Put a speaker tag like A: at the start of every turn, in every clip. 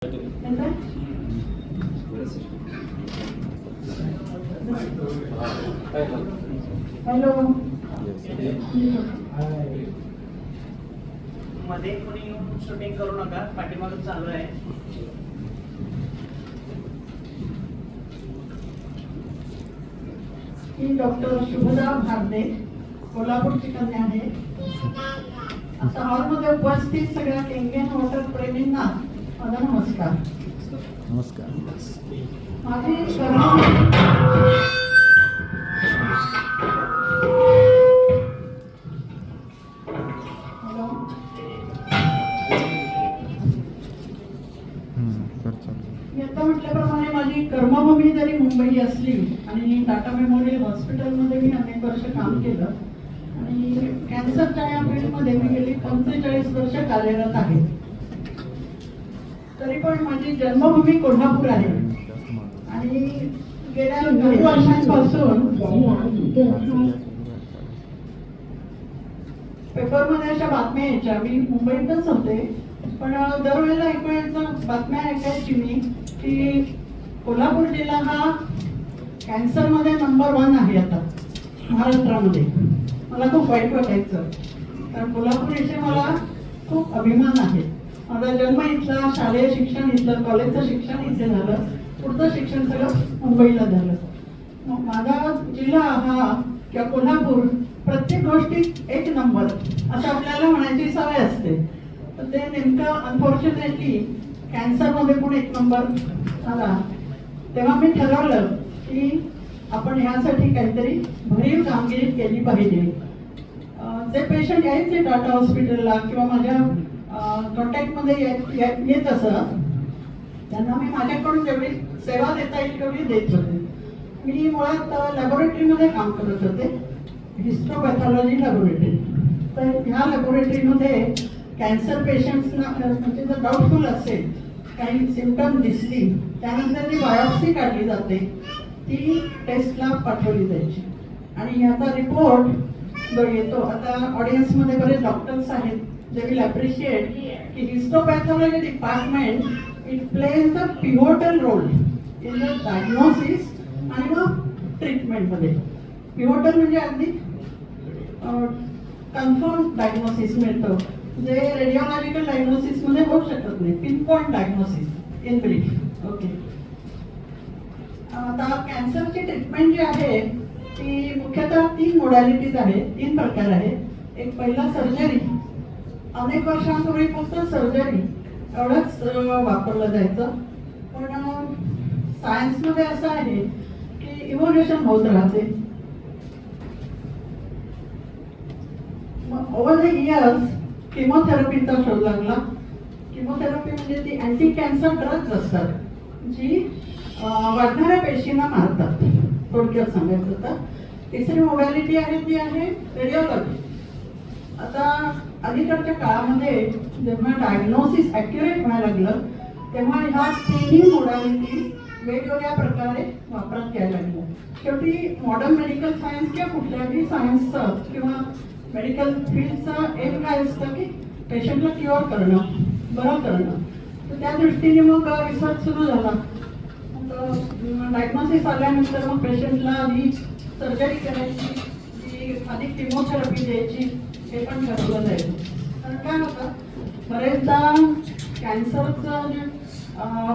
A: Hello.
B: मध्ये कोणी येऊन शूटिंग करू नका, पाठीमागून चालू आहे.
A: ही डॉक्टर शुभदा भारदे, कोल्हापूरची कन्या आहे. आता हॉलमध्ये उपस्थित सगळ्या केंगेन वॉटर प्रेमींना माझा नमस्कार.
C: नमस्कार.
A: माझी मी आता म्हटल्याप्रमाणे माझी कर्मभूमी जरी मुंबई असली आणि टाटा मेमोरियल हॉस्पिटलमध्ये मी अनेक वर्ष काम केलं आणि कॅन्सरच्या या फील्डमध्ये मी गेली 45 वर्ष कार्यरत आहे. तरी पण माझी जन्मभूमी कोल्हापूर आहे आणि गेल्या काही वर्षांपासून पेपरमध्ये अशा बातम्या यायच्या. मी मुंबईतच होते, पण दरवेळेला ऐकू यायचं, बातम्या ऐकायची मी की कोल्हापूर जिल्हा हा कॅन्सरमध्ये नंबर 1 आहे आता महाराष्ट्रामध्ये. मला खूप वाईट वाटायचं, कारण कोल्हापूर इथे मला खूप अभिमान आहे. माझा जन्म इथला, शालेय शिक्षण इथलं, कॉलेजचं शिक्षण इथे झालं, पुढचं शिक्षण सगळं मुंबईला झालं. मग माझा जिल्हा हा किंवा कोल्हापूर प्रत्येक गोष्टीत 1 नंबर असं आपल्याला म्हणायची सवय असते. तर ते नेमकं अनफॉर्च्युनेटली कॅन्सरमध्ये पण 1 नंबर आला. तेव्हा मी ठरवलं की आपण ह्यासाठी काहीतरी भरीव कामगिरी केली पाहिजे. जे पेशंट यायचे टाटा हॉस्पिटलला किंवा माझ्या कॉन्टॅक्टमध्ये येत असं, त्यांना मी माझ्याकडून जेवढी सेवा देता येईल तेवढी देत होते. मी मुळात लॅबोरेटरीमध्ये काम करत होते, हिस्टोपॅथॉलॉजी लॅबोरेटरी. तर ह्या लॅबोरेटरीमध्ये कॅन्सर पेशंट्सना म्हणजे जर डाऊटफुल असेल, काही सिम्पटम दिसली, त्यानंतर ती बायोप्सी काढली जाते, ती टेस्टला पाठवली जायची आणि ह्याचा रिपोर्ट जो येतो, आता ऑडियन्समध्ये बरेच डॉक्टर्स आहेत, जे विल अप्रिशिएट की histopathology department it plays the pivotal role in the diagnosis आणि मग ट्रीटमेंटमध्ये. पिव्होटल म्हणजे अगदी कन्फर्म डायग्नोसिस मिळतं, जे रेडिओलॉजिकल डायग्नोसिसमध्ये होऊ शकत नाही. Pin point diagnosis in brief. Okay. आता कॅन्सरची ट्रीटमेंट जी आहे ती मुख्यतः 3 मोडॅलिटीज आहेत, 3 प्रकार आहेत. एक पहिला सर्जरी. अनेक वर्षांपूर्वी फक्त सर्जरी एवढंच वापरलं जायचं, पण सायन्समध्ये असं आहे की इव्होल्युशन होत राहते. मग ओव्हर द इयर्स किमोथेरपीचा शोध लागला. किमोथेरपी म्हणजे ती अँटी कॅन्सर ड्रग्ज असतात जी वाढणाऱ्या पेशींना मारतात, थोडक्यात सांगायचं तर. तिसरी मोडॅलिटी आहे ती आहे रेडिओलॉजी. आता अलीकडच्या काळामध्ये जेव्हा डायग्नोसिस ॲक्युरेट व्हायला लागलं, तेव्हा ह्या 3ही मोडॅलिटी वेगवेगळ्या प्रकारे वापरात यायला लागल्या. शेवटी मॉडर्न मेडिकल सायन्स किंवा कुठल्याही सायन्सचं किंवा मेडिकल फील्डचं एम काय असतं की पेशंटला क्युअर करणं, बरं करणं. तर त्या दृष्टीने मग रिसर्च सुरू झाला. मग डायग्नोसिस आल्यानंतर मग पेशंटला ही सर्जरी करायची, की आधी किमोथेरपी द्यायची, हे पण ठरवलं जायचं. कारण काय होतं, बरेचदा कॅन्सरचा जे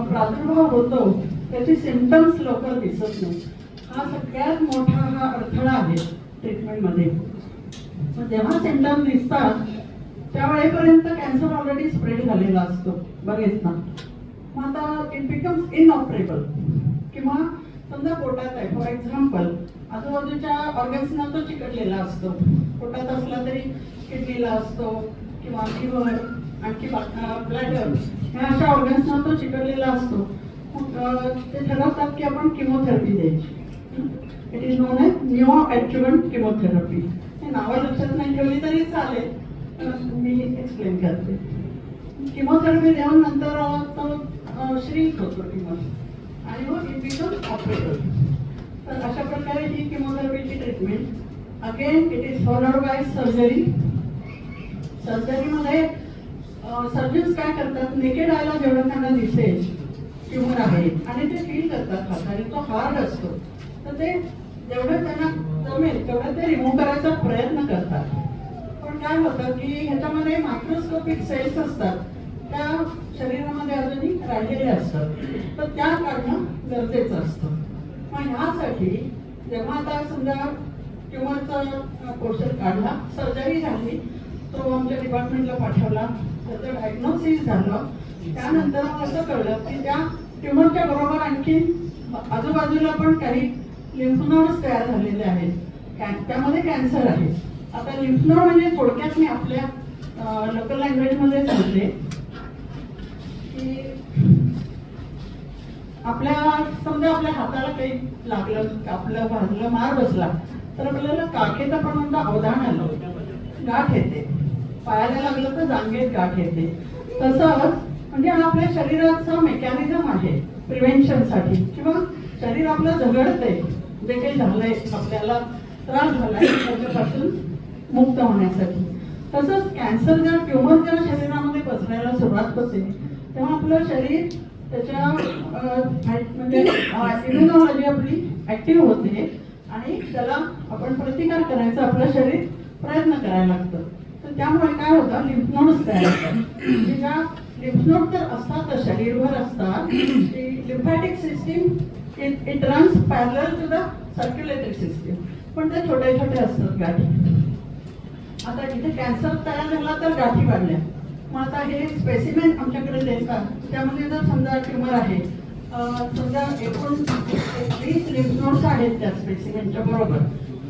A: प्रादुर्भाव होतो त्याची सिम्पटम्स लवकर दिसत नाही. हा सगळ्यात मोठा हा अडथळा आहे ट्रीटमेंटमध्ये. मग जेव्हा सिम्पटम दिसतात त्यावेळेपर्यंत कॅन्सर ऑलरेडी स्प्रेड झालेला असतो बरेचदा. मग आता इट बिकम्स इनऑपरेबल. किंवा समजा पोटात आहे, फॉर एक्झाम्पल, आजूबाजूच्या ऑर्गन्सना तो चिकटलेला असतो. पोटात असला तरी किडनीला असतो किंवा लिव्हर, आणखी ब्लॅडर, ह्या अशा ऑर्गन्सना तो चिकटलेला असतो. ते ठरवतात की आपण किमोथेरपी द्यायची. It is known as neo adjuvant chemotherapy. हे नावं लक्षात नाही ठेवली तरी चालेल, मी एक्सप्लेन करते. किमोथेरपी देऊन नंतर तो श्रिंक होतो ट्यूमर आणि मग इट बिकम्स ऑपरेबल. तर अशा प्रकारे ही किमोथेरपीची treatment. Again it is followed by surgery. सर्जरीमध्ये सर्जन्स काय करतात, नेकेड आयला जेवढं त्यांना दिसेल ट्युमर आहे आणि ते फील करतात हाताने, तो हार्ड असतो, तर ते जेवढं त्यांना जमेल तेवढं ते रिमूव्ह करायचा प्रयत्न करतात. पण काय होतं की ह्याच्यामध्ये मायक्रोस्कोपिक सेल्स असतात, त्या शरीरामध्ये अजूनही राहिलेल्या असतात, तर त्या काढणं गरजेचं असतं. मग ह्यासाठी जेव्हा आता समजा ट्युमरचा पोर्शन काढला, सर्जरी झाली, तो आमच्या डिपार्टमेंटला पाठवला, त्याचं डायग्नोसिस झालं, त्यानंतर मग असं कळलं की त्या ट्युमरच्या बरोबर आणखी आजूबाजूला पण काही लिम्फ नोड्स तयार झालेले आहेत, त्यामध्ये कॅन्सर आहे. आता लिम्फ नोड म्हणजे थोडक्यात मी आपल्या लोकल लँग्वेजमध्ये सांगते की समजा आपल्या हाताला काही लागलं, कापलं, भाजलं, मार बसला, तर आपल्याला काखेचं पण म्हणता अवधान आलं, गाठ येते. पायाला लागलं तर जांघेत गाठ येते. तसंच म्हणजे हा आपल्या शरीराचा मेकॅनिझम आहे प्रिव्हेन्शनसाठी, किंवा शरीर आपलं झगडतंय, जे काही झालंय आपल्याला त्रास झालाय त्याच्यापासून मुक्त होण्यासाठी. तसंच कॅन्सर जेव्हा ट्युमर जेव्हा शरीरामध्ये पसरायला सुरुवात होते, तेव्हा आपलं शरीर त्याच्या म्हणजे इम्युनॉलॉजी आपली ऍक्टिव्ह होते आणि त्याला आपण प्रतिकार करायचा आपलं शरीर प्रयत्न करायला लागतं. तर त्यामुळे काय होतं, लिम्फ नोड्स तयार होतात. ज्या लिम्फ नोड तर असतात शरीरभर असतात, lymphatic system it runs parallel to the circulatory system, पण ते छोटे छोटे असतात गाठी. आता जिथे कॅन्सर तयार झाला तर गाठी वाढल्या. मग आता हे स्पेसिमेन आमच्याकडे देतात, त्यामध्ये जर समजा ट्युमर आहे, समजा एकूण 20 लिम्फ नोड्स आहेत त्या स्पेसिमेनच्या बरोबर,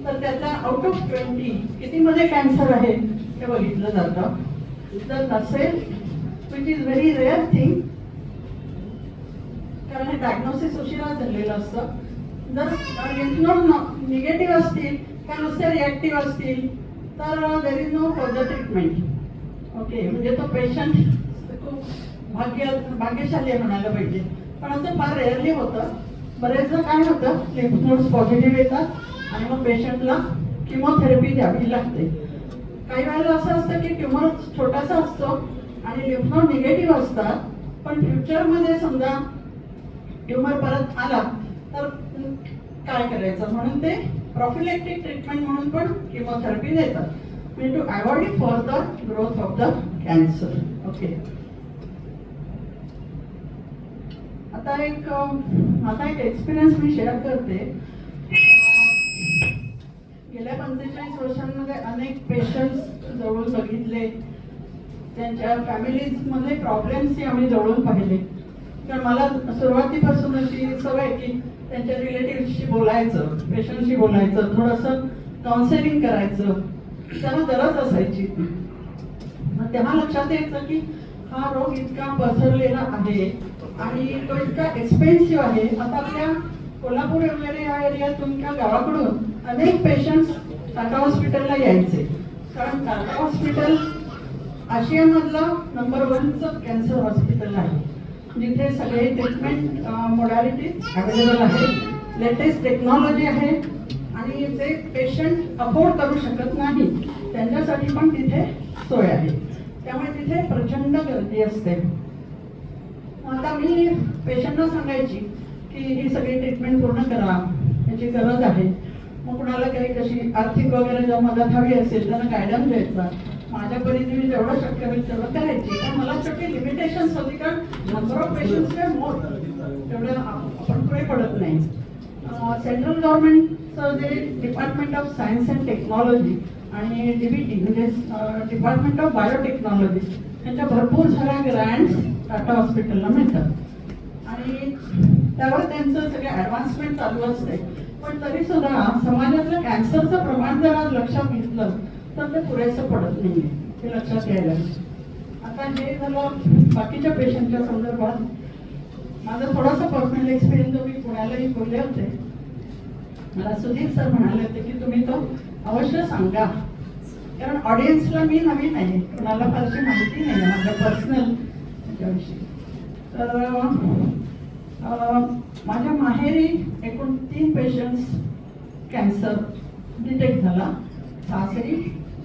A: तर त्यातल्या आउट ऑफ 20 कितीमध्ये कॅन्सर आहे हे बघितलं जातं. जर नसेल, which is very rare thing, कारण हे डायग्नोसिस उशिरा झालेलं असतं. जर लिम्फ नोड निगेटिव्ह असतील किंवा नुसते रिॲक्टिव्ह असतील तर there is no further treatment. Okay, म्हणजे तो पेशंट खूप भाग्यशाली आहे म्हणायला पाहिजे, पण असं फार रेअरली होतं. बरेचदा काय होतं, लिम्फ नोड्स पॉझिटिव्ह येतात आणि मग पेशंटला किमोथेरपी द्यावी लागते. काही वेळेला असं असतं की ट्युमर छोटासा असतो आणि लिम्फ नोड निगेटिव्ह असतात, पण फ्युचरमध्ये समजा ट्युमर परत आला तर काय करायचं, म्हणून ते प्रॉफिलॅक्टिक ट्रीटमेंट म्हणून पण किमोथेरपी देतात, म्हणजे to avoid further growth of the cancer. Okay, आता एक माझा एक एक्सपिरियन्स मी शेअर करते. गेल्या 45 वर्षांमध्ये अनेक पेशंट्स जवळून बघितले, त्यांच्या फॅमिलीजमध्ये प्रॉब्लेम्सही आम्ही जवळून पाहिले. कारण मला सुरुवातीपासून अशी सवय की त्यांच्या रिलेटिव्हशी बोलायचं, पेशंटशी बोलायचं, थोडंसं काउन्सिलिंग करायचं, त्यांना गरज असायची. मग तेव्हा लक्षात यायचं की हा रोग इतका पसरलेला आहे आणि तो इतका एक्सपेन्सिव्ह आहे. आता आपल्या कोल्हापूर वगैरे या एरियातून किंवा गावाकडून अनेक पेशंट्स टाटा हॉस्पिटलला यायचे, कारण टाटा हॉस्पिटल आशियामधलं नंबर 1चं कॅन्सर हॉस्पिटल आहे, जिथे सगळे ट्रीटमेंट मोडॅलिटीज अवेलेबल आहेत, लेटेस्ट टेक्नॉलॉजी आहे, आणि जे पेशंट अफोर्ड करू शकत नाही त्यांच्यासाठी पण तिथे सोय आहे. त्यामुळे तिथे प्रचंड गर्दी असते. आता मी पेशंटला सांगायची की ही सगळी ट्रीटमेंट पूर्ण करा, याची गरज आहे. मग कुणाला काही कशी आर्थिक वगैरे जर मदत हवी असेल त्यांना गायडन्स द्यायचा. माझ्या परीने मी जेवढं शक्य होईल तेवढं करायची, पण मला छोटी लिमिटेशन्स होती, कारण नंबर ऑफ पेशंट्स मोर तेवढं आपण पुढे पडत नाही. सेंट्रल गव्हर्नमेंटचं जे department of science and technology आणि DBT म्हणजे डिपार्टमेंट ऑफ बायोटेक्नॉलॉजी, त्यांच्या भरपूर साऱ्या ग्रँट्स टाटा हॉस्पिटलला मिळतात आणि त्यावर त्यांचं सगळं ॲडव्हान्समेंट चालू असते. पण तरी सुद्धा समाजातलं कॅन्सरचं प्रमाण जर आज लक्षात घेतलं तर ते पुरेसं पडत नाही आहे, हे लक्षात यायला. आता हे झालं बाकीच्या पेशंटच्या संदर्भात. माझा थोडासा पर्सनल एक्सपिरियन्स जो मी पुण्यालाही बोलले होते, मला सुधीर सर म्हणाले होते की तुम्ही तो अवश्य सांगा, कारण ऑडियन्सला मी नवीन आहे, कोणाला फारशी माहिती नाही आहे माझ्या पर्सनल त्याच्याविषयी. तर माझ्या माहेरी एकूण 3 पेशंट्स कॅन्सर डिटेक्ट झाला, सासरी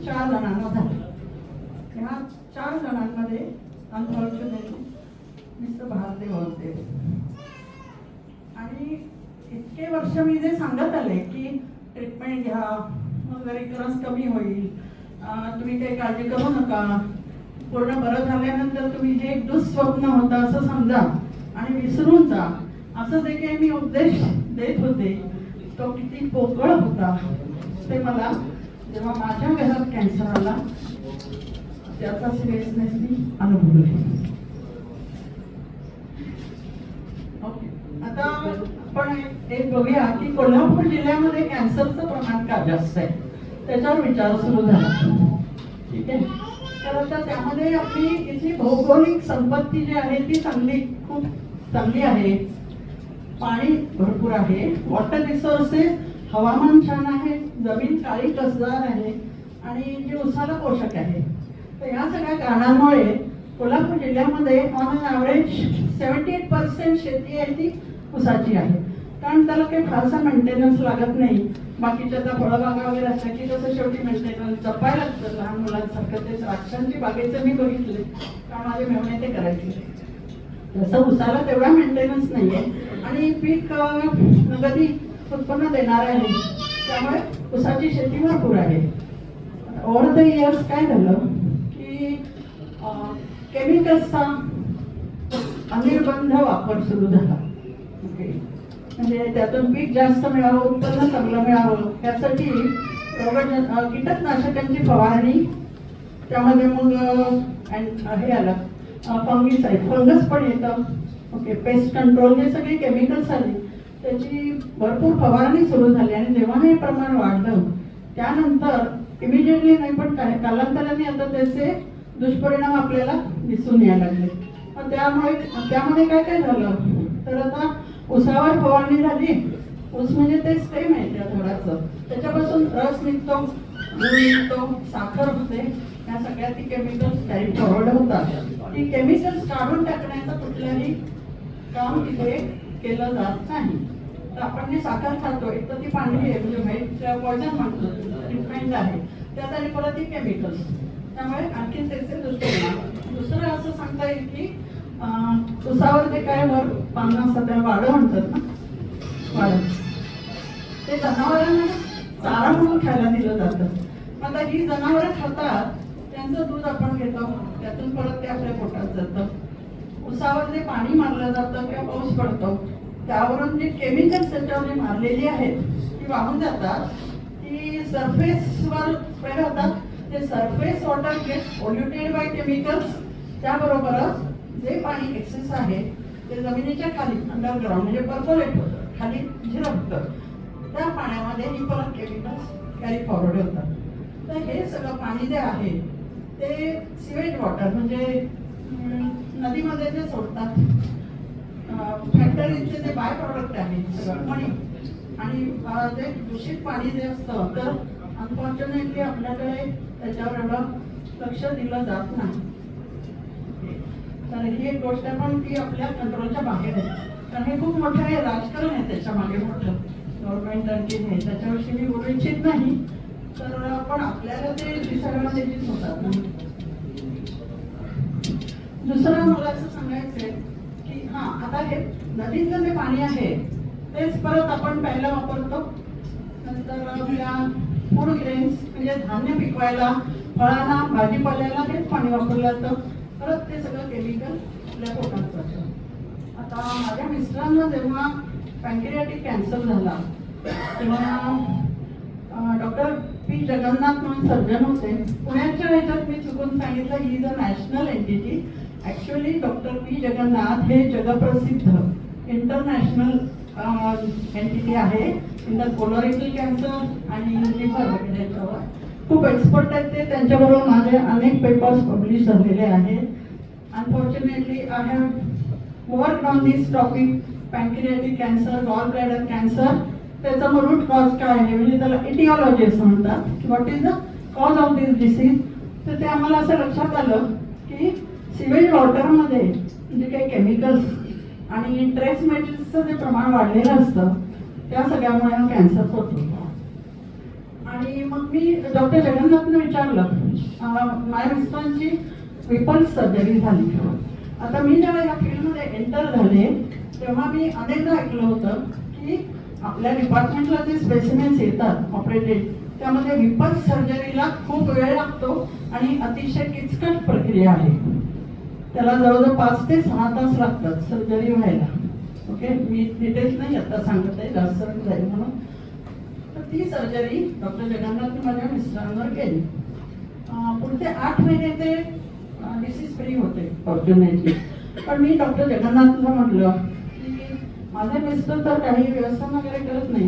A: 4 जणांना झाला. ह्या 4 जणांमध्ये अनफॉर्च्युनेटली मिस्टर भारदेव होते. आणि इतके वर्ष मी जे सांगत आले की ट्रीटमेंट घ्या, मग रिकरन्स कमी होईल, तुम्ही काही काळजी करू नका, पूर्ण बरं झाल्यानंतर तुम्ही हे एक दुःस्वप्न होतं असं समजा आणि विसरून जा, असं जे काही मी उपदेश देत होते तो किती पोकळ होता ते मला जेव्हा माझ्या घरात कॅन्सर आला त्याचा सिरियसनेस मी अनुभवली. ओके, आता आपण एक बघूया की कोल्हापूर जिल्ह्यामध्ये कॅन्सरचं प्रमाण का जास्त आहे, त्याच्यावर विचार सुरू झाला. ठीक आहे, तर आता त्यामध्ये आपली इथली भौगोलिक संपत्ती जी आहे ती खूप चांगली आहे. पाणी भरपूर आहे, वॉटर रिसोर्सेस, हवामान छान आहे, जमीन काळी कसदार आहे आणि जी उसाला पोषक आहे. तर या सगळ्या कारणांमुळे कोल्हापूर जिल्ह्यामध्ये ऑन अन ॲव्हरेज 78% शेती आहे ती उसाची आहे. कारण त्याला काही फारसा मेंटेनन्स लागत नाही. बाकीच्या त्या फळबागा वगैरे असल्या की कसं शेवटी मेंटेनन्स जपायला लागतं लहान मुलांसारखं. ते द्राक्षांची बागेचं मी बघितले कारण माझे मेहणे ते करायचे. तसं उसाला तेवढा मेंटेनन्स नाही आहे आणि पीक नगदी उत्पन्न देणार आहे, त्यामुळे उसाची शेती भरपूर आहे. ओव्हर द इयर्स काय झालं की केमिकल्सचा अनिर्बंध वापर सुरू झाला. ओके, म्हणजे त्यातून पीक जास्त मिळावं, उत्पन्न चांगलं मिळावं यासाठी कीटकनाशकांची फवारणी, त्यामध्ये मग हे आलं फंगिसाईड, फंगस पण येतं. ओके, पेस्ट कंट्रोल, हे सगळे केमिकल्स आले, त्याची भरपूर फवारणी सुरू झाली. आणि जेव्हा हे प्रमाण वाढलं त्यानंतर इमिजिएटली नाही पण काय कालांतराने आता त्याचे दुष्परिणाम आपल्याला दिसून यायला लागले. त्यामध्ये काय काय झालं तर आता उसावर फवारणी झाली. ऊस म्हणजे ते स्टेम आहे त्या झाडाचं, त्याच्यापासून रस निघतो, गुळ निघतो, साखर होते. या सगळ्या ती केमिकल्स कॅरी फॉरवर्ड होतात. ती केमिकल्स काढून टाकण्याचं कुठलंही काम तिथे केलं जात नाही. तर आपण जे साखर खातो एक तर ती पांढरी आहे म्हणजे व्हाईट पॉयझन म्हणतो, रिफाईंड आहे, त्यात आणि परत ती केमिकल्स, त्यामुळे आणखी त्याचे दुष्परिणाम. दुसरं असं सांगता येईल की उसावर जे काय वर पानं असतात त्याला वाडं म्हणतात ना, वाडं, ते जनावरांना चारा म्हणून खायला दिलं जातं. आता ही जनावरं खातात, त्यांचं दूध आपण घेतो, त्यातून परत ते आपल्या पोटात जातं. उसावर जे पाणी मारलं जातं किंवा पाऊस पडतो त्यावरून जे केमिकल्स त्याच्यावर मारलेली आहेत ती वाहून जातात, ती सरफेसवर स्प्रेड होतात. ते surface water gets polluted by chemicals. त्याबरोबरच जे पाणी एक्सेस आहे ते जमिनीच्या खाली अंडरग्राउंड म्हणजे पर्कोलेट होतं, खाली झिरपतं. त्या पाण्यामध्ये ही परत केमिकल्स कॅरी फॉरवर्ड होतात. तर हे सगळं पाणी जे आहे ते सिवेज वॉटर म्हणजे नदीमध्ये जे सोडतात, फॅक्टरीचे जे बाय प्रॉडक्ट आहे सगळं पाणी, आणि जे दूषित पाणी जे असतं तर अनफॉर्च्युनेटली आपल्याकडे त्याच्यावर एवढं लक्ष दिलं जात नाही. तर ही एक गोष्ट पण ती आपल्या कंट्रोलच्या बाहेर आहे. कारण हे खूप मोठं आहे, राजकारण आहे त्याच्या मागे मोठं, गव्हर्नमेंट आणखी हे, त्याच्याविषयी मी बोलू इच्छित नाही. तर पण आपल्याला ते दिसायला त्याचीच होतात ना. दुसरं मला असं सांगायचंय की आता हे नदीतलं जे पाणी आहे तेच परत आपण प्यायला वापरतो. नंतर आपल्या फूड ग्रेन्स म्हणजे धान्य पिकवायला, फळांना, भाजीपाल्याला हेच पाणी वापरलं जातं. परत ते सगळं केमिकल आपल्या पोटात जातं. आता माझ्या मिस्टरांना जेव्हा पॅन्क्रियाटिक कॅन्सर झाला तेव्हा डॉक्टर पी जगन्नाथ म्हणून सर्जन होते पुण्याच्या ह्याच्यात. मी चुकून सांगितलं, he is a national entity. Actually doctor P Jagannath हे जगप्रसिद्ध इंटरनॅशनल एंटिटी आहे इन द कोलोरेक्टल कॅन्सर आणि लिव्हर वगैरे याच्यावर खूप एक्सपर्ट आहेत ते. त्यांच्याबरोबर माझे अनेक पेपर्स पब्लिश झालेले आहेत. Unfortunately I have worked on this topic, pancreatic cancer, gall bladder cancer. त्याचा रूट कॉज काय आहे म्हणजे त्याला इटिओलॉजी असं म्हणतात. What is the cause of this disease. तर ते आम्हाला असं लक्षात आलं की सिवेज वॉटरमध्ये जे काही केमिकल्स आणि ट्रेस मेटल्सचं जे प्रमाण वाढलेलं असतं त्या सगळ्यामुळे कॅन्सर होतो. आणि मग मी डॉक्टर जगन्नाथनं विचारलं, माझ्या मिस्टरांची रिपल्स सर्जरी झाली. आता मी जेव्हा या फील्डमध्ये एंटर झाले तेव्हा मी अनेकदा ऐकलं होतं की आपल्या डिपार्टमेंटला जे स्पेसिमेन्स येतात ऑपरेटेड त्यामध्ये रिपल्स सर्जरीला खूप वेळ लागतो आणि अतिशय किचकट प्रक्रिया आहे. त्याला जवळजवळ 5 ते 6 तास लागतात सर्जरी व्हायला. ओके, मी डिटेल्स नाही आता सांगत आहे, जास्त जाईल म्हणून. तर ती सर्जरी डॉक्टर जगन्नाथने माझ्या मिस्टरांवर केली. पुढचे 8 महिने ते डिसीज फ्री होते फॉर्च्युनेटली. पण मी डॉक्टर जगन्नाथला म्हटलं की माझे मिस्टर तर काही व्यसन वगैरे करत नाही.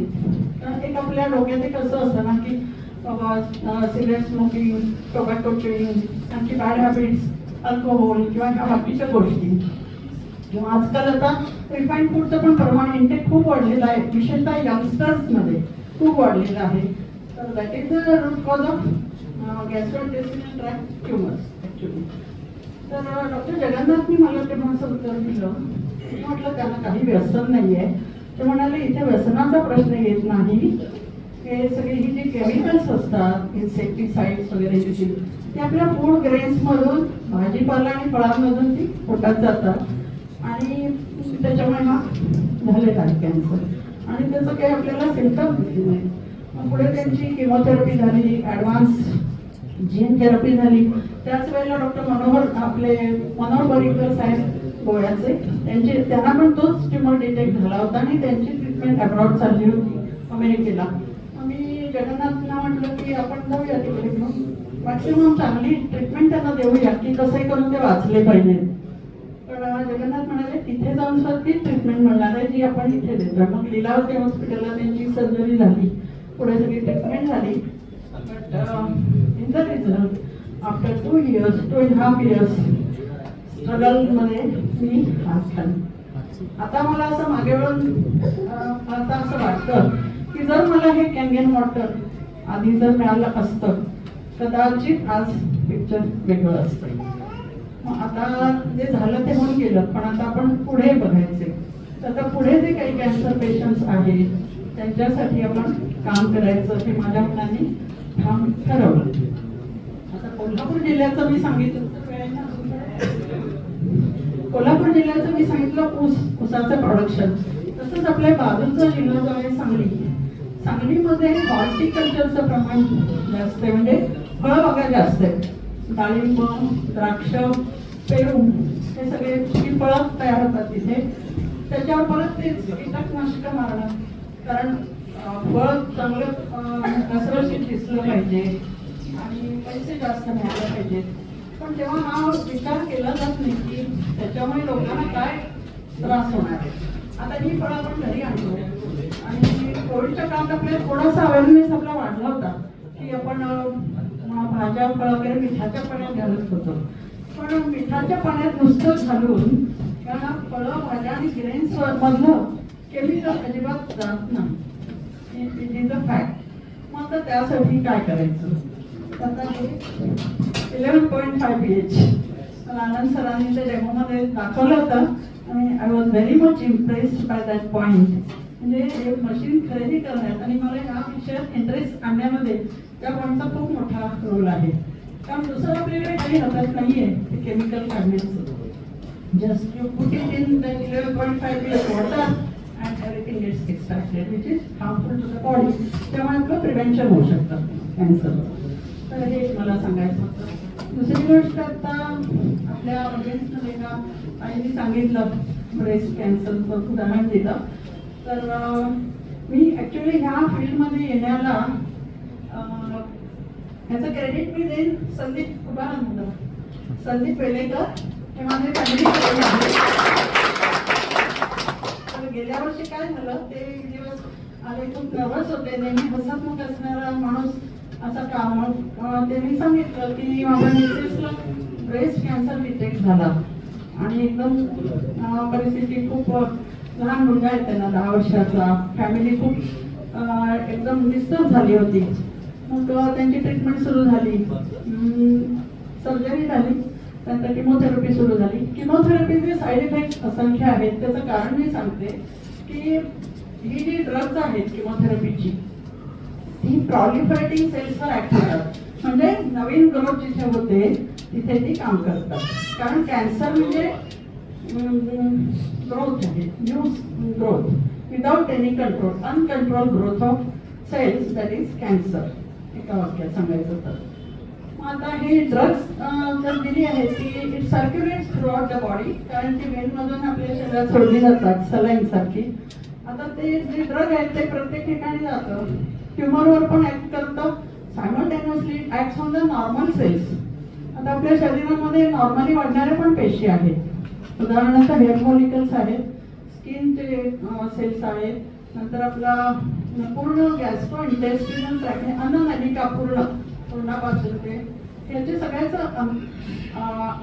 A: कारण एक आपल्या डोक्यात एक असं असतं ना की बाबा सिगरेट स्मोकिंग, टोबॅको च्युइंग, त्यांची बॅड हॅबिट्स, अल्कोहोल किंवा ह्या बाकीच्या गोष्टी किंवा आजकाल आता रिफाईंड फूडचं पण प्रमाण इंटेक खूप वाढलेलं आहे, विशेषतः यंगस्टर्समध्ये खूप वाढलेलं आहे. तर that is the root cause of gastrointestinal tract tumours actually. तर डॉक्टर जगन्नाथनी मला तेव्हा असं उत्तर दिलं. म्हटलं त्यांना काही व्यसन नाही आहे. ते म्हणाले इथे व्यसनाचा प्रश्न येत नाही. हे सगळे ही जी केमिकल्स असतात इन्सेक्टिसाइड्स वगैरे ते आपल्या फूड ग्रेन्समधून भाजीपाला आणि फळांमधून ती पोटात जातात आणि त्याच्यामुळे हा झालेला आहे कॅन्सर. आणि त्याचं काही आपल्याला सिम्पटम दिसले नाही. मग पुढे त्यांची किमोथेरपी झाली, ॲडव्हान्स जीन थेरपी झाली. त्याच वेळेला डॉक्टर मनोहर पर्रिकर साहेब गोव्याचे, त्यांना पण तोच ट्युमर डिटेक्ट झाला होता आणि त्यांची ट्रीटमेंट अब्रॉड चालली होती अमेरिकेला. मी जगन्नाथला म्हटलं की आपण जाऊया तिकडे घेऊन, मॅक्सिमम चांगली ट्रीटमेंट त्यांना देऊया की कसंही करून ते वाचले पाहिजे. पण जगन्नाथ म्हणाले तिथे जाऊन सुद्धा ती ट्रीटमेंट मिळणार आहे जी आपण इथे देतो. मग लीलावती हॉस्पिटलला त्यांची सर्जरी झाली, पुढे सगळी ट्रीटमेंट झाली. But in the result after 2.5 years स्ट्रगलमध्ये मी हात खाली. आता मला असं मागे वळून आता असं वाटतं की जर मला हे कॅनगेन वॉटर आधी जर मिळालं असतं कदाचित आज पिक्चर वेगळं असतं. मग आता जे झालं ते होऊन गेलं, पण आता आपण पुढे बघायचे. तर आता पुढे जे काही कॅन्सर पेशंट्स आहेत त्यांच्यासाठी आपण काम करायचं हे माझ्या मनाने ठाम ठरवलं. आता कोल्हापूर जिल्ह्याचं मी सांगितलं कोल्हापूर जिल्ह्याचं मी सांगितलं ऊसाचं प्रोडक्शन. तसंच आपल्या बाजूचा जिल्हा जो आहे सांगलीमध्ये हॉर्टिकल्चरचं प्रमाण जास्त आहे, म्हणजे फळबागा जास्त आहेत. डाळिंब, द्राक्ष, पेरू हे सगळे जी फळं तयार होतात तिथे. त्याच्यावर परत तेच कीटकनाशकं मारणं, कारण फळ चांगलं रसरशीत दिसलं पाहिजे आणि पैसे जास्त मिळाले पाहिजेत. पण तेव्हा हा विचार केला जात नाही की त्याच्यामुळे लोकांना काय त्रास होणार आहे. आता ही फळं आपण घरी आणतो आणि कोविडच्या काळात आपल्याला थोडासा अवेअरनेस आपला वाढला होता की आपण भाज्या फळं वगैरे मिठाच्या पाण्यात घालत होतो. पण मिठाच्या पाण्यात नुसतं घालून या फळं भाज्या आणि ग्रेन्स मधलं केमिकल अजिबात जात नाही. It is a fact. मग आता त्यासाठी काय करायचं. आता हे 11.5 pH मला आनंद सरांनी ते डेमोमध्ये दाखवलं होतं आणि I was very much impressed by that point. म्हणजे हे मशीन खरेदी करण्यात आणि मला ह्या विषयात इंटरेस्ट आणण्यामध्ये त्या पॉईंटचा खूप मोठा रोल आहे. कारण दुसरं आपल्याकडे काही हरकत नाही आहे ते केमिकल काढण्याचं. Just you put it in the 11.5 pH water and everything gets extracted which is harmful to the body. त्यामुळे आपलं प्रिव्हेंशन होऊ शकतं कॅन्सरचं. तर हे मला सांगायचं होतं. दुसरी गोष्ट आता आपल्या ऑडियन्समध्ये का आईने सांगितलं ब्रेस्ट कॅन्सरचं उदाहरण दिलं. तर मी ॲक्च्युली ह्या फील्डमध्ये येण्याला ह्याचं क्रेडिट मी देईन संदीप उदाहरण संदीप वेलेकर हे माझे फॅमिली फ्रेंड आहे. तर गेल्या वर्षी काय झालं ते दिवस आले खूप नर्वस होते. नेहमी हसतमुख असणारा माणूस असं काम त्यांनी सांगितलं की माझ्या मिसेसला ब्रेस्ट कॅन्सर डिटेक्ट झाला आणि एकदम परिस्थिती खूप लहान मुलगा आहे त्यांना 10 वर्षाचा. फॅमिली खूप एकदम डिस्टर्ब झाली होती. मग त्यांची ट्रीटमेंट सुरू झाली, सर्जरी झाली, त्यानंतर किमोथेरपी सुरू झाली. किमोथेरपीचे साईड इफेक्ट असंख्य आहेत. त्याचं कारण मी सांगते की ही जी ड्रग्ज आहेत किमोथेरपीची ही प्रॉलिफरेटिंग सेल्सवर ऍक्ट होतात. म्हणजे नवीन ग्रोथ जिथे होते तिथे ती काम करतात. कारण कॅन्सर म्हणजे ग्रोथ आहे, new growth without any control, uncontrol growth of cells, that is cancer, एका वाक्यात सांगायचं तर. आता हे ड्रग्स जर दिली आहे ती it circulates throughout the body, कारण ती वेनमधून आपल्या शरीरात सोडली जातात सलाईन सारखी. आता ते जे ड्रग आहेत ते प्रत्येक ठिकाणी जातं, ट्युमरवर पण ऍक्ट करतं, simultaneously acts on the normal cells. आता आपल्या शरीरामध्ये नॉर्मली वाढणाऱ्या पण पेशी आहेत, उदाहरणार्थ हेअर फॉलिकल्स आहेत, स्किनचे सेल्स आहेत, नंतर आपला पूर्ण गॅस्ट्रो इंटेस्टिनल ट्रॅक, अन्ननलिका पूर्णापासून ते ह्याचे सगळ्याचं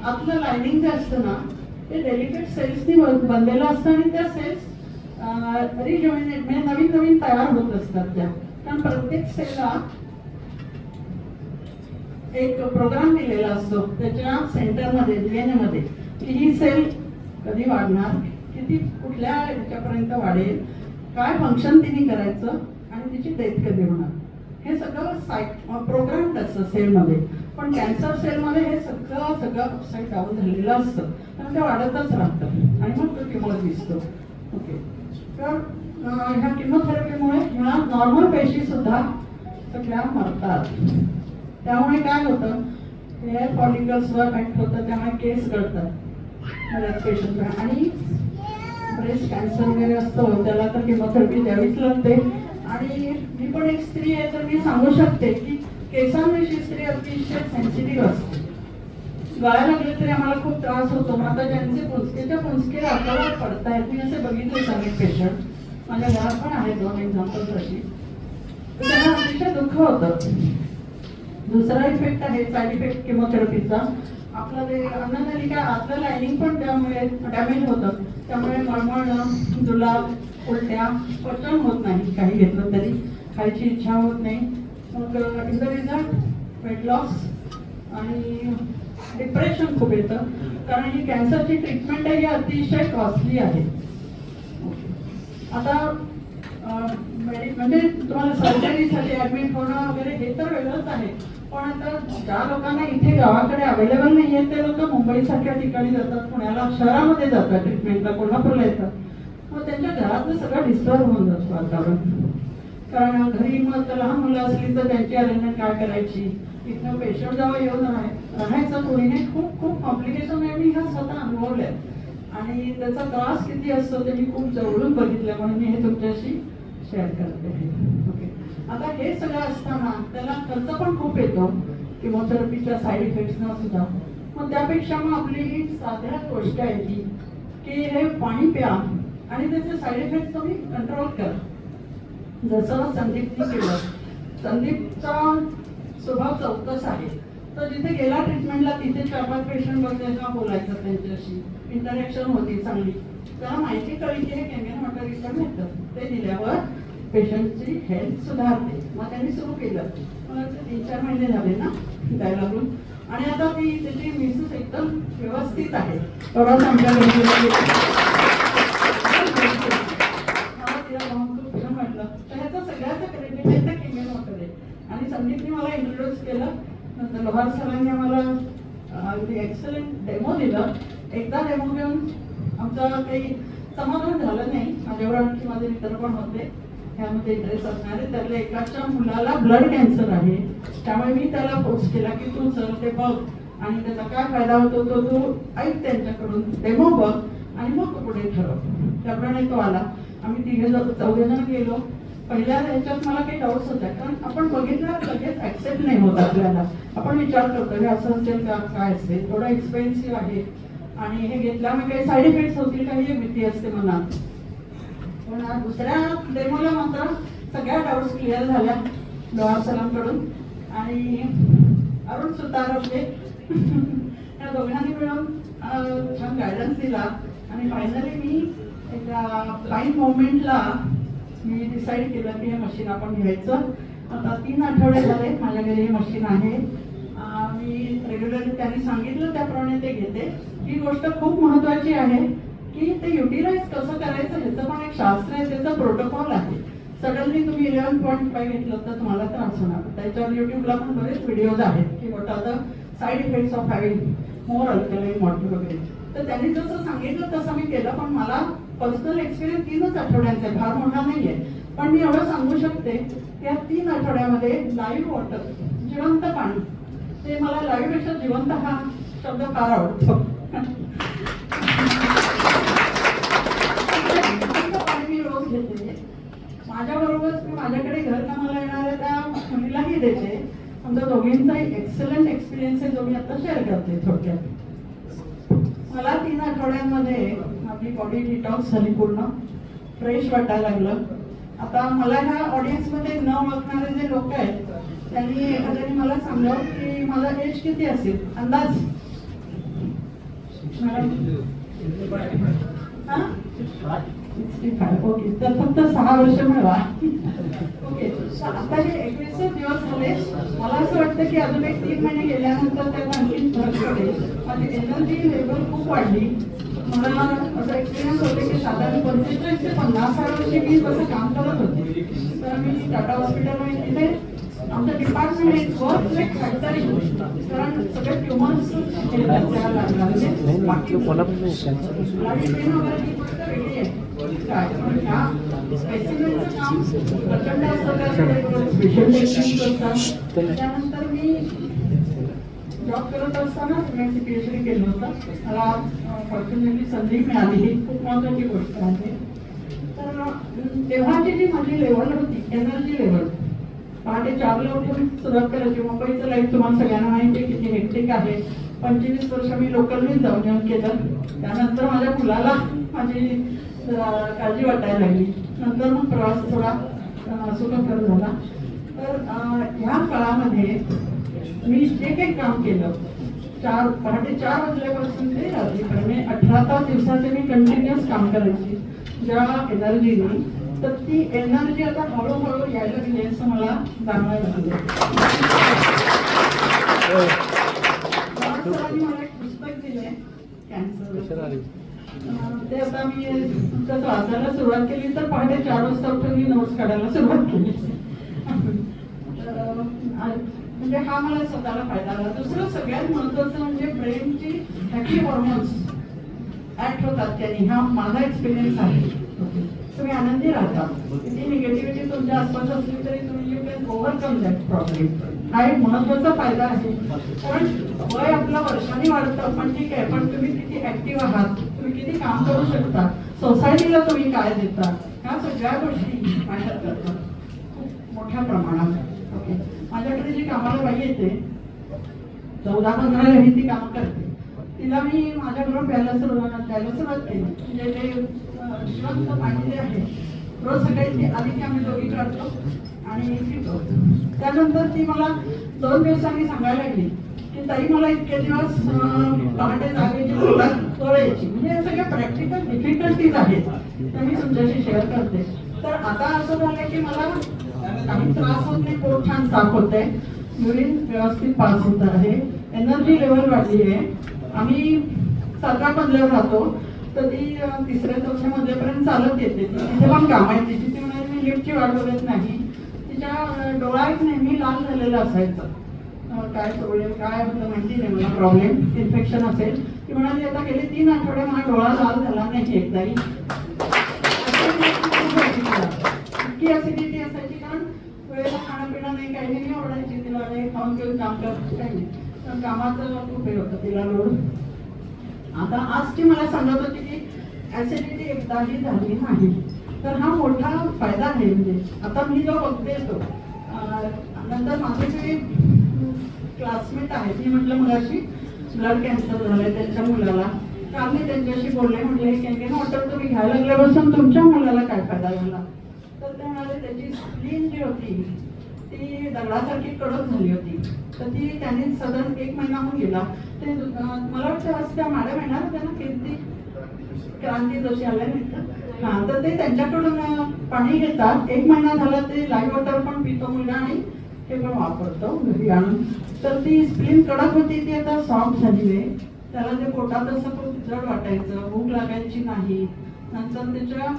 A: आतलं लायनिंग जे असतं ना ते डेलिकेट सेल्सनी बनलेलं असतं आणि त्या सेल्स रिजॉइनेट म्हणजे नवीन नवीन तयार होत असतात त्या. कारण प्रत्येक सेलला एक प्रोग्राम दिलेला असतो त्याच्या सेंटरमध्ये, DNA मध्ये, की ही सेल कधी वाढणार, किती कुठल्या ह्याच्यापर्यंत वाढेल, काय फंक्शन तिने करायचं आणि तिची डेथ कधी होणार, हे सगळं प्रोग्राम असतं सेलमध्ये. पण कॅन्सर सेलमध्ये हे सगळं अपसाईड डाऊन झालेलं असतं, कारण ते वाढतच राहतं आणि मग तो ट्युमर दिसतो. ओके, तर ह्या किमोथेरपीमुळे ह्या नॉर्मल पेशी सुद्धा सगळ्या मरतात. त्यामुळे काय होतं, हेअर फॉलिकल्सवर ऍक्ट होतं, त्यामुळे केस गळतात बऱ्याच पेशंटला. आणि ब्रेस्ट कॅन्सर वगैरे असतो त्याला तर किमोथेरपी द्यावीच लागते. आणि मी पण एक स्त्री आहे तर मी सांगू शकते की केसांविषयी स्त्री अतिशय सेन्सिटिव्ह असते. गळायला लागले तरी आम्हाला खूप त्रास होतो. आता ज्यांचे पुंजके हातावर पडतायत, मी असे बघितले अनेक पेशंट, माझ्या घरात पण आहेत 2 एक्झाम्पल्स अशी, तर त्यांना अतिशय दुःख होतं. दुसरा इफेक्ट आहे साईड इफेक्ट किमोथेरपीचा, आपलं ते अन्ननलिका आतलं लायनिंग पण त्यामुळे डॅमेज होतं, त्यामुळे मळमळणं, जुलाब, उलट्या, पचन होत नाही, काही घेतलं तरी खायची इच्छा होत नाही. मग in the result weight loss आणि डिप्रेशन खूप येतं, कारण ही कॅन्सरची ट्रीटमेंट आहे ही अतिशय कॉस्टली आहे. आता म्हणजे तुम्हाला सर्जरीसाठी ऍडमिट होणं वगैरे हे तर वेगळंच आहे, पण आता ज्या लोकांना इथे गावाकडे अवेलेबल नाही आहे ते लोक मुंबईसारख्या ठिकाणी जातात, पुण्याला शहरामध्ये जातात ट्रीटमेंटला, कोल्हापूरला येतात. मग त्यांच्या घरातलं सगळं डिस्टर्ब होऊन जातं वातावरण, कारण घरी मग लहान मुलं असली तर त्यांची अरेंजमेंट काय करायची, इथनं पेशंट जेव्हा येऊन राहायचं कोणी नाही, खूप खूप कॉम्प्लिकेशन आहे. मी ह्या स्वतः अनुभवले आणि त्याचा त्रास किती असतो ते मी खूप जवळून बघितलं, म्हणून मी हे तुमच्याशी शेअर करते. ओके, आता हे सगळं असताना त्याला खर्च पण खूप येतो किमोथेरपीच्या साईड इफेक्ट्सना सुद्धा. मग त्यापेक्षा मग आपली साध्या गोष्ट आहे की हे पाणी प्या आणि त्याचे साईड इफेक्ट तुम्ही कंट्रोल करा, जसं संदीपने केलं. संदीपचा स्वभाव चौकस आहे, तर जिथे गेला ट्रीटमेंटला तिथे 4-5 पेशंट बघले का बोलायचं, त्यांच्याशी इंटरॅक्शन होती चांगली, त्याला माहिती कळली की हे कॅन्गन वॉटर इथं मिळतं, ते दिल्यावर पेशंटची हेल्थ सुधारते. मग त्यांनी सुरू केलं, मला 3-4 महिने झाले ना द्यायला लागून, आणि आता ती त्याची मिसेस एकदम व्यवस्थित आहे. थोडासा आमच्या म्हटलं तर ह्याचं सगळ्याचं क्रेडिट आहे त्या कॅन्गन वॉटर आहे. आणि संदीपने मला इंट्रोड्यूस केलं, नंतर लोहार सरांनी आम्हाला एक्सलंट डेमो दिलं. एकदा डेमो घेऊन आमचं काही समाधान झालं नाही, माझ्यावर आणखी माझे मित्र पण होते ह्यामध्ये इंटरेस्ट असणारे, त्यातल्या एकाच्या मुलाला ब्लड कॅन्सर आहे, त्यामुळे मी त्याला फोर्स केला की तू चल ते बघ आणि त्याचा काय फायदा होतो तो तू ऐक त्यांच्याकडून, डेमो बघ आणि मग पुढे ठरव. त्याप्रमाणे तो आला, आम्ही 3-4 गेलो. पहिल्या ह्याच्यात मला काही डाऊट्स होत्या, कारण आपण बघितलं लगेच ऍक्सेप्ट नाही होत आपल्याला, आपण विचार करतो हे असं असेल का, काय असेल, थोडं एक्सपेन्सिव्ह आहे आणि हे घेतल्यामुळे काही साईड इफेक्ट्स होतील का ही भीती असते मनात. पण दुसऱ्या डेमोला मात्र सगळ्या डाऊट्स क्लिअर झाल्या लोहार सरांकडून आणि अरुण सुतार होते या दोघांनी मिळून छान गायडन्स दिला. आणि फायनली मी एका फाईन मोमेंटला मी डिसाईड केलं की हे मशीन आपण घ्यायचं. आता 3 आठवडे झाले माझ्या घरी हे मशीन आहे, मी रेग्युलरली त्यांनी सांगितलं त्याप्रमाणे ते घेते. ही गोष्ट खूप महत्त्वाची आहे की ते युटिलाइज कसं करायचं ह्याचं पण एक शास्त्र आहे, त्याचा प्रोटोकॉल आहे. सडनली तुम्ही 11.5 घेतलं तर तुम्हाला त्रास होणार. त्याच्यावर युट्यूबला पण बरेच व्हिडिओज आहेत की what are the side effects of having more alkaline water वगैरे. तर त्यांनी जसं सांगितलं तसं मी केलं, पण मला पर्सनल एक्सपिरियन्स 3च आठवड्यांचा आहे, फार मोठा नाहीये. पण मी एवढं सांगू शकते की या 3 आठवड्यामध्ये लाईव्ह वॉटर, जिवंत पाणी, ते मला लाईव्ह पेक्षा जिवंत हा शब्द फार आवडतो. पाणी मी रोज घेते. माझ्याबरोबरच मी माझ्याकडे घर कामाला येणाऱ्या त्या मुलीलाही देते. आमच्या दोघींचाही एक्सलंट एक्सपिरियन्स आहे जो मी आता शेअर करते थोडक्यात. मला 3 आठवड्यांमध्ये आपली बॉडी डिटॉक्स झाली, पूर्ण फ्रेश वाटायला लागलं. आता मला ह्या ऑडियन्समध्ये न ओळखणारे जे लोक आहेत त्यांनी एखाद्याने मला सांगावं की माझा एज किती असेल अंदाज. ओके, तर फक्त 6 वर्ष मिळवा. ओके, आता हे 21 दिवस झाले. मला असं वाटतं की अजून एक 3 महिने गेल्यानंतर त्यात आणखी फरक पडेल. माझी एनर्जी लेवल खूप वाढली. मला असं एक्सपिरियन्स होते की साधारण 45 ते 50 वर्षी मी तसं काम करत होते. तर मी टाटा हॉस्पिटलमध्ये तिथे आमचं डिपार्टमेंट एक वर्क लाईक फॅक्टरी, कारण सगळे ट्युमर्स त्यानंतर मी जॉब करत असताना PhD केलं होतं. मला फॉर्च्युनेटली संधी मिळाली, ही खूप महत्त्वाची गोष्ट आहे. तर तेव्हाची जी माझी लेवल होती, एनर्जी लेवल, पहाटे 4ला उठून सुरुवात करायची. मुंबईचं लाईफ तुम्हाला सगळ्यांना माहिती आहे किती हेक्टिक आहे. 25 वर्ष मी लोकलनीच जाऊन येऊन केलं. त्यानंतर माझ्या मुलाला माझी काळजी वाटायला लागली. नंतर मग प्रवास थोडा सुखकर झाला. तर ह्या काळामध्ये मी जे काही काम केलं, पहाटे 4 वाजल्यापासून ते रात्रीपर्यंत 18 तास दिवसाचे मी कंटिन्युअस काम करायची ज्या एनर्जीने. तर ती एनर्जी आता हळूहळू यायला लागली असं मला जाणवायला लागलं. मला एक पुस्तक दिलंय कॅन्सर, ते आता मी वाचायला सुरुवात केली. तर पहाटे 4 वाजता उठून मी नोट्स काढायला सुरुवात केली. म्हणजे हा मला स्वतःला फायदा आला. दुसरं सगळ्यात महत्वाचं म्हणजे ब्रेनची हॅपी हॉर्मोन्स ऍक्ट होतात त्यांनी. हा माझा एक्सपिरियन्स आहे. तुम्ही आनंदी राहता. किती निगेटिव्हिटी तुमच्या आसपास असली तरी तुम्ही you can overcome that problem. हा एक महत्वाचा फायदा आहे. पण वय आपलं वर्षांनी वाढतं, पण ठीक आहे, पण तुम्ही किती ऍक्टिव्ह आहात, तुम्ही किती काम करू शकता, सोसायटीला तुम्ही काय देता, ह्या सगळ्या गोष्टी मॅटर करतात खूप मोठ्या प्रमाणात. ओके, माझ्याकडे जी कामाला बाई येते 14-15 ती कामं करते. तिला मी माझ्याबरोबर द्यायला सुरुवात केली. म्हणजे ते जिवंत पाणी जे आहे रोज सकाळी ती आधी की आम्ही दोघी काढतो आणि पितो. त्यानंतर ती मला 2 दिवसांनी सांगायला लागली की ताई मला इतके दिवस पहाटे जागेची सुरुवात यायची. म्हणजे या सगळ्या प्रॅक्टिकल डिफिकल्टीज आहेत, त्या मी तुमच्याशी शेअर करते. तर आता असं झालं की मला काही त्रास होत नाही, पोट छान साफ होत आहे, युरिन व्यवस्थित पास होत आहे, एनर्जी लेवल वाढली आहे. आम्ही 7व्या मजल्यावर राहतो, तर ती 3ऱ्या-4थ्या मजल्यापर्यंत चालत येते. तिथे पण काम आहे तिची. ती म्हणाली मी लिफ्टची वाट बघत नाही. तिच्या डोळा एक नेहमी लाल झालेला असायचा. काय प्रॉब्लेम काय होतं माहिती नाही मला, प्रॉब्लेम इन्फेक्शन असेल. ती म्हणाली आता गेले 3 आठवडे मला डोळा लाल झाला नाही एकदाही. इतकी ऍसिडिटी असायची, कारण वेळेला खाणं पिणं नाही, काही नाही. आवडायची तिला, खाऊन पिऊन काम करत काही नाही. तर कामाचं खूप हे होतं तिला लोड. आता आज ती मला सांगत होती की ऍसिडिटी एकदाही झाली नाही. तर हा मोठा फायदा आहे. म्हणजे आता मी जो बघते तो नंतर माझे जे क्लासमेट आहेत, मी म्हटलं मगाशी ब्लड कॅन्सर झालंय त्यांच्या मुलाला, काल मी त्यांच्याशी बोलले. म्हटले कॅन्टीन वॉटर तुम्ही घ्यायला लागल्यापासून तुमच्या मुलाला काय फायदा झाला. तर ते म्हणाले त्याची स्किन जी होती ती दगडासारखी कडक झाली होती. तर ती त्यांनी साधारण 1 महिना होऊन गेला. ते मला वाटतं असं त्या मॅडम येणार त्यांना कीर्ती क्रांती जोशी आल्या नाही. हां, तर ते त्यांच्याकडून पाणी घेतात. 1 महिना झाला ते लाईव्ह वॉटर पण पितो मुलगा आणि हे पण वापरतो घरी आणून. तर ती स्प्लिन कडक होती ती आता सॉफ्ट झाली आहे. त्याला ते पोटात असं खूप जड वाटायचं, भूक लागायची नाही. नंतर त्याच्या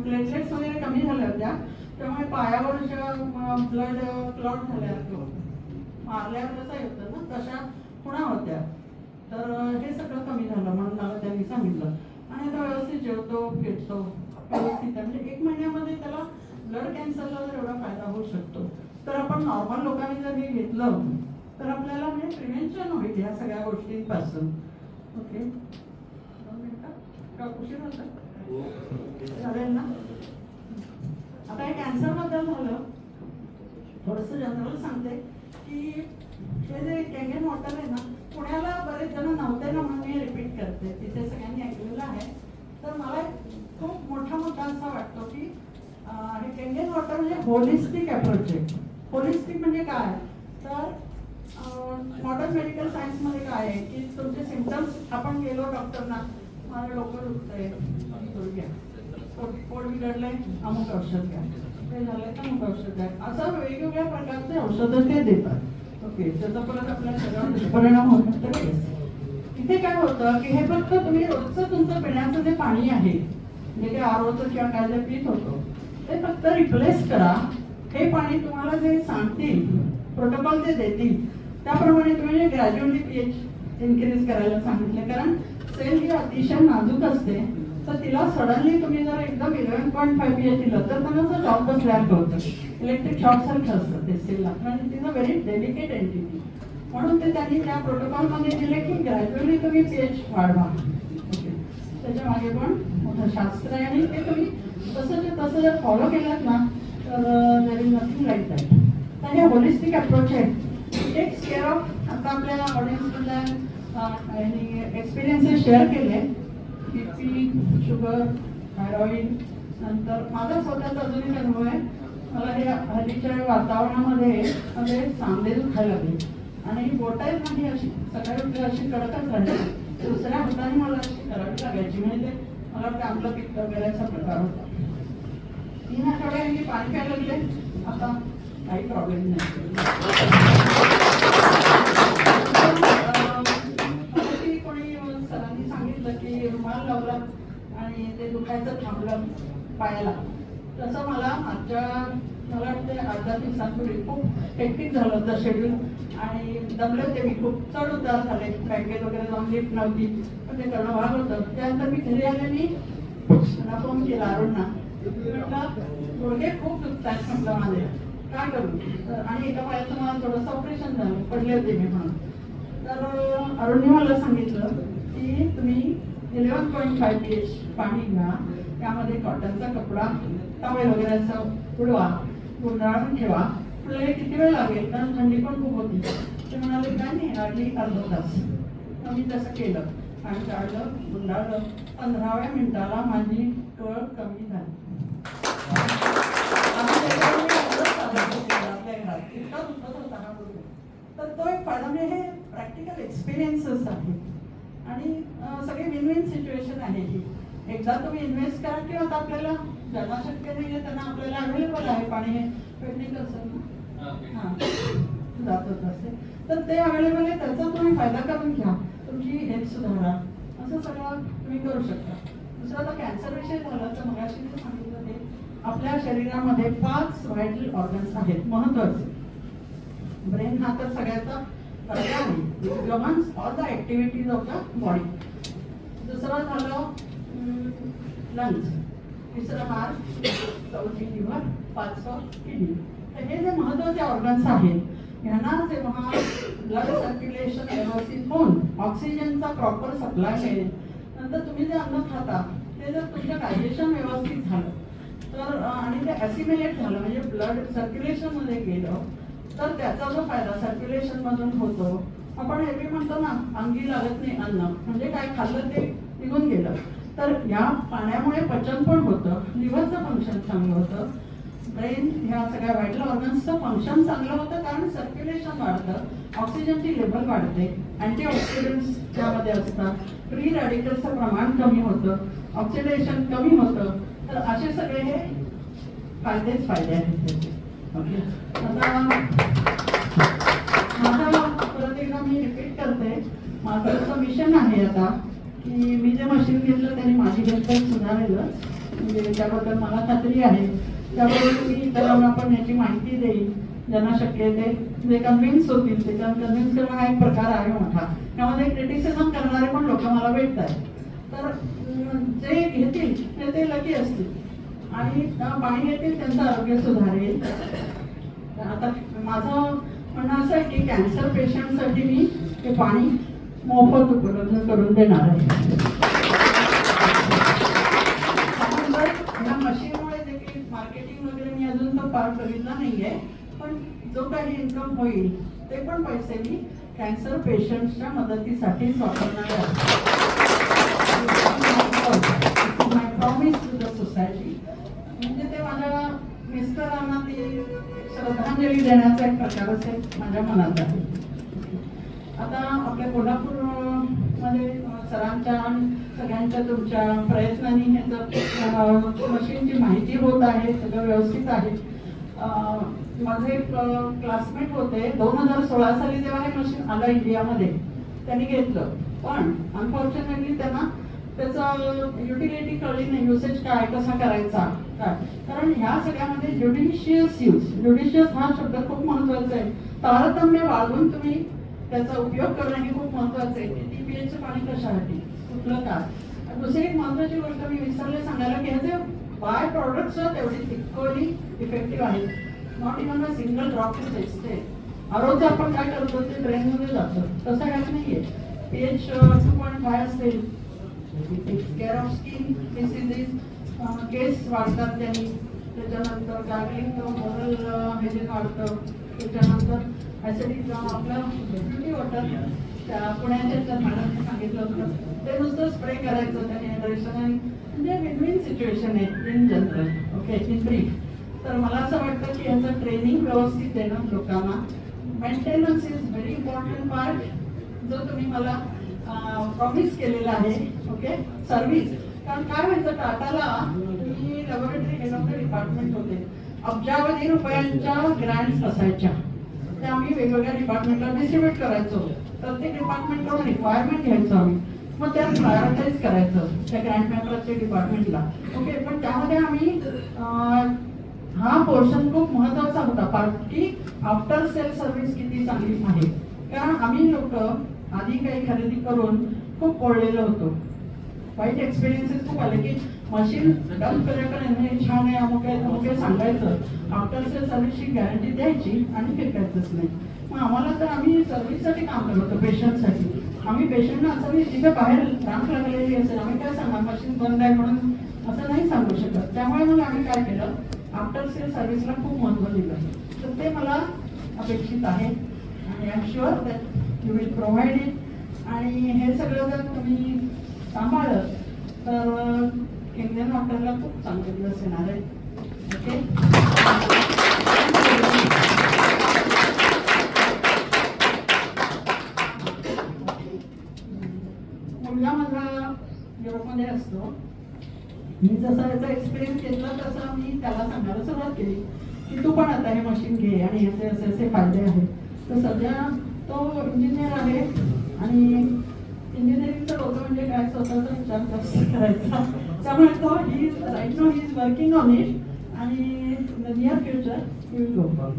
A: प्लेटलेट्स वगैरे कमी झाल्या होत्या, त्यामुळे पायावरच्या ब्लड क्लॉट झाल्यासारखं होतं, मारल्यावर कसं होतं ना तशा खुणा होत्या. तर हे सगळं कमी झालं म्हणून मला त्यांनी सांगितलं. आणि तो व्यवस्थित जेवतो फिरतो व्यवस्थित आहे, म्हणजे 1 महिन्यामध्ये त्याला ब्लड कॅन्सरला जर एवढा फायदा होऊ शकतो, तर आपण नॉर्मल लोकांनी जर हे घेतलं तर आपल्याला म्हणजे प्रिव्हेन्शन होईल ह्या सगळ्या गोष्टींपासून. ओके, 2 मिनिटं का उशीर होता चालेल ना. आता हे कॅन्सरबद्दल झालं, थोडंसं जनरल सांगते की हे जे केंगेन वॉटर आहे ना, पुण्याला बरेच जण नव्हते ना म्हणून मी रिपीट करते, तिथे सगळ्यांनी ऐकलेलं आहे. तर मला खूप मोठा मुद्दा असा वाटतो की हे केंगेन वॉटर म्हणजे होलिस्टिक अप्रोच आहे. होलिस्टिक म्हणजे काय, तर मॉडर्न मेडिकल सायन्समध्ये काय आहे की तुमचे सिम्पटम्स, आपण गेलो डॉक्टरना, माझं डोकं दुखतंय घ्या, पोट बिघडलंय अमुक औषध घ्या, ते झालंय तर अमुक औषध घ्या, असं वेगवेगळ्या प्रकारचे औषधं ते देतात. ओके, त्याचा परत आपल्या शरीरावर दुष्परिणाम होत नाही. इथे काय होतं की हे फक्त तुम्ही रोजचं तुमचं पिण्याचं जे पाणी आहे, जे काही आरोचं किंवा काय जे पीत होतो ते फक्त रिप्लेस करा. हे पाणी तुम्हाला जे सांगतील, प्रोटोकॉल जे देतील त्याप्रमाणे तुम्ही ग्रॅज्युअली pH इन्क्रीज करायला सांगितलं. कारण सेल ही अतिशय नाजूक असते, तर तिला सडनली तुम्ही जर एकदम 11.5 pH दिलं तर त्यांना शॉक बसल्यासारखं होतं, इलेक्ट्रिक शॉक सारखं असतं ते सेलला, म्हणजे तिचं व्हेरी डेलिकेट एंटिटी. म्हणून ते त्यांनी त्या प्रोटोकॉलमध्ये दिले की ग्रॅज्युअली तुम्ही pH वाढवा. ओके, त्याच्या मागे पण मोठं शास्त्र आहे आणि ते तुम्ही तसं जर फॉलो केलं ना तर there is nothing like that. तर हे होलिस्टिक अप्रोच आहे, टेक्स केअर ऑफ. आता आपल्या ऑडियन्समधल्या एक्सपिरियन्सेस शेअर केले, BP, शुगर, थायरॉईड. नंतर माझा स्वतःचा अजून एक अनुभव आहे, मला हे हल्लीच्या वातावरणामध्ये सांधे दुखायला लागले आणि बोटाही माझी अशी सकाळी उठली अशी कडकच राहिली, दुसऱ्या हाताने मला अशी करावी लागायची, म्हणजे ते मला वाटतं आपलं पित्त वगैरेचा प्रकार होता. 3 आठवड्याने मी पाणी प्यायला लागले, आता काही प्रॉब्लेम नाही. कोणी सरांनी सांगितलं की रुमाल लावला आणि ते दुखायचं थांबलं पायाला. तसं मला मला वाटतं 8-10 दिवसांपूर्वी खूप हेक्टिक झालं होतं शेड्यूल आणि दमले होते मी, खूप चढ उतार झाले, बँकेत वगैरे जाऊन लिफ्ट नव्हती, पण ते करणं भाग होतं. त्यानंतर मी घरी आले, मी त्यांना फोन केला अरुणना, म्हटलं गुडघे खूप दुखतात म्हटलं माझे, काय करू. आणि एका पायाचं मला थोडंसं ऑपरेशन झालं, पडले होते मी म्हणून. तर अरुणने मला सांगितलं की तुम्ही 11.5 pH पाणी घ्या, त्यामध्ये कॉटनचा कपडा टॉवेल वगैरे असं उडवा, गुंडाळून ठेवा. आपल्याला किती वेळ लागेल, कारण थंडी पण खूप होती. ते म्हणाले काय नाही, हार्डली अर्धा तास. मग मी तसं केलं आणि काढलं, गुंडाळलं. 15व्या मिनिटाला माझी कळ कमी झाली. आपल्या घरात इतका दुखत होता हा गुडघा. तर तो एक फायदा, म्हणजे हे प्रॅक्टिकल एक्सपिरियन्सेस आहेत आणि सगळे विन विन सिच्युएशन आहे ही. एकदा तुम्ही इन्व्हेस्ट करा किंवा आता आपल्याला ज्यांना शक्य नाही आहे त्यांना आपल्याला अवेलेबल आहे पाणी, हे पेडणीक असेल ना, हां जातच असते, तर ते अवेलेबल आहे, त्याचा तुम्ही फायदा करून घ्या, तुमची हेल्थ सुधारा, असं सगळं तुम्ही करू शकता. दुसरं आता कॅन्सर विषय झाला तर मगाशी मी सांगितलं ते आपल्या शरीरामध्ये 5 व्हायटल ऑर्गन्स आहेत महत्वाचे. ब्रेन हा तर सगळ्याचा पहिला आहे, it governs all the activities of the body. दुसरं झालं लंग्स, तिसरं हार्ट, चौथी लिव्हर, 5वं किडनी. तर हे जे महत्वाचे ऑर्गन्स आहेत, ह्यांना जेव्हा ब्लड सर्क्युलेशन व्यवस्थित होऊन ऑक्सिजनचा प्रॉपर सप्लाय मिळेल, नंतर तुम्ही जे अन्न खाता ते जर तुमचं डायजेशन व्यवस्थित झालं तर आणि ते ॲसिमिलेट झालं, म्हणजे ब्लड सर्क्युलेशनमध्ये गेलं, तर त्याचा जो फायदा सर्क्युलेशनमधून होतो. आपण एरवी म्हणतो ना, अंगी लागत नाही अन्न, म्हणजे काय खाल्लं ते निघून गेलं. तर या पाण्यामुळे पचन पण होतं, लिव्हरचं फंक्शन चांगलं होतं, ब्रेन ह्या सगळ्या व्हायटल ऑर्गन्सचं फंक्शन चांगलं होतं, कारण सर्क्युलेशन वाढतं, ऑक्सिजनची लेवल वाढते, अँटीऑक्सिडंट्स त्यामध्ये असतात, फ्री रॅडिकल्सचं प्रमाण कमी होतं, ऑक्सिडेशन कमी होतं. तर असे सगळे हे फायदेच फायदे आहेत त्याचे. ओके, आता माझा परत एकदा मी रिपीट करते, माझं असं मिशन आहे आता की मी जे मशीन घेतलं त्यांनी माझी हेल्थ सुधारेलच, म्हणजे त्याबद्दल मला खात्री आहे. त्याबरोबर मी इतरांना पण याची माहिती देईन, ज्यांना शक्य आहे ते जे कन्व्हिन्स होतील ते. कारण कन्व्हिन्स करणं हा एक प्रकार आहे मोठा. त्यामध्ये क्रिटिसिझम करणारे पण लोक मला भेटत आहेत. तर जे घेतील ते लकी असतील आणि पाणी घेतील त्यांचं आरोग्य सुधारेल. आता माझं म्हणणं असं आहे की कॅन्सर पेशंटसाठी मी ते पाणी मोफत उपलब्ध करून देणार आहे. आपण जर ह्या मशीनमुळे देखील मार्केटिंग वगैरे मी अजून तो पार्ट बघितला नाहीये, पण जो काही इन्कम होईल ते पण पैसे मी कॅन्सर पेशंट्सच्या मदतीसाठीच वापरणार आहे. माय प्रॉमिस टू द सोसायटी. म्हणजे ते माझ्या मिस्टरांना ती श्रद्धांजली देण्याचा एक प्रकार असेल माझ्या मनात आहे. आता आपल्या कोल्हापूरमध्ये सरांच्या आणि सगळ्यांच्या तुमच्या प्रयत्नांनी ह्याचं मशीनची माहिती होत आहे, सगळं व्यवस्थित आहे. माझे एक क्लासमेट होते 2016 साली जेव्हा हे मशीन आलं इंडियामध्ये त्यांनी घेतलं, पण अनफॉर्च्युनेटली त्यांना त्याचं युटिलिटी कळली नाही, युसेज काय कसा करायचा काय. कारण ह्या सगळ्यामध्ये ज्युडिशियस यूज, ज्युडिशियस हा शब्द खूप महत्वाचा आहे. तारतम्य बाळगून तुम्ही त्याचा उपयोग करणं हे खूप महत्वाचं आहे. की पीएचचं पाणी कशासाठी, कुठलं काय. दुसरी एक महत्वाची गोष्ट मी विसरले सांगायला की ह्याचे बाय प्रॉडक्ट्स तेवढी इक्वली इफेक्टिव्ह आहेत. Not even a single drop to tested. आरोग्य आपण काय करतो ते ड्रेनमध्ये जातं, तसं काही नाहीये. पीएच 2.5 असेल, takes care of skin diseases, केस वाढतात त्यांनी. त्याच्यानंतर गार्गलिंग मोरल हे जे वाढतं. त्याच्यानंतर ॲसिडिक आपलं ब्युटी वॉटर त्या पुण्याच्या मॅडमने सांगितलं होतं ते नुसतं स्प्रे करायचं त्याने हायड्रेशन. म्हणजे विन विन सिच्युएशन आहे in general. Okay, in brief. तर मला असं वाटतं की याचं ट्रेनिंग व्यवस्थित देणं लोकांना. Maintenance is very important part, जो तुम्ही मला प्रॉमिस केलेला आहे. Okay, service. कारण काय व्हायचं, टाटाला मी laboratory head of the department होते. अब्जावधी रुपयांच्या ग्रँट्स असायच्या, त्या आम्ही वेगवेगळ्या डिपार्टमेंटला डिस्ट्रीब्यूट करायचो. प्रत्येक डिपार्टमेंटकडून रिक्वायरमेंट घ्यायचो आम्ही, मग त्यात प्रायोरिटाईज करायचं त्या ग्रँट प्रत्येक डिपार्टमेंटला. ओके, पण त्यामध्ये आम्ही हा पोर्शन खूप महत्वाचा होता पार्ट की आफ्टर सेल सर्व्हिस किती चांगली आहे. कारण आम्ही लोक आधी काही खरेदी करून खूप पडलेलो होतो. वाईट एक्सपिरियन्सेस खूप आले की मशीन डन करेपर्यंत छान आहे, अमुक आहे अमुक आहे सांगायचं, आफ्टर सेल सर्व्हिसची गॅरंटी द्यायची आणि फिरकायचंच नाही. मग आम्हाला तर आम्ही सर्व्हिससाठी काम करत होतो, पेशंटसाठी. आम्ही पेशंटना असं तिथे बाहेर रांग लागलेली असेल, आम्ही काय सांगणार मशीन बंद आहे म्हणून, असं नाही सांगू शकत. त्यामुळे मग आम्ही काय केलं, आफ्टर सेल सर्व्हिसला खूप महत्त्व दिलं. तर ते मला अपेक्षित आहे आणि I am sure that you will provide it. आणि हे सगळं जर तुम्ही सांभाळलं तर इंडियन हॉटेलला खूप चांगले दिवस येणार आहे. ओके, मुलगा माझा युरोपमध्ये असतो. मी जसा याचा एक्सपिरियन्स घेतला तसं मी त्याला सांगायला सुरुवात केली की तू पण आता हे मशीन घे आणि याचे असे असे फायदे आहेत. तर सध्या तो इंजिनियर आहे आणि इंजिनिअरिंगचं होतं म्हणजे काय स्वतःचा विचार कसं करायचा. त्यामुळे तो right no he is working on it आणि in the near future he will go for.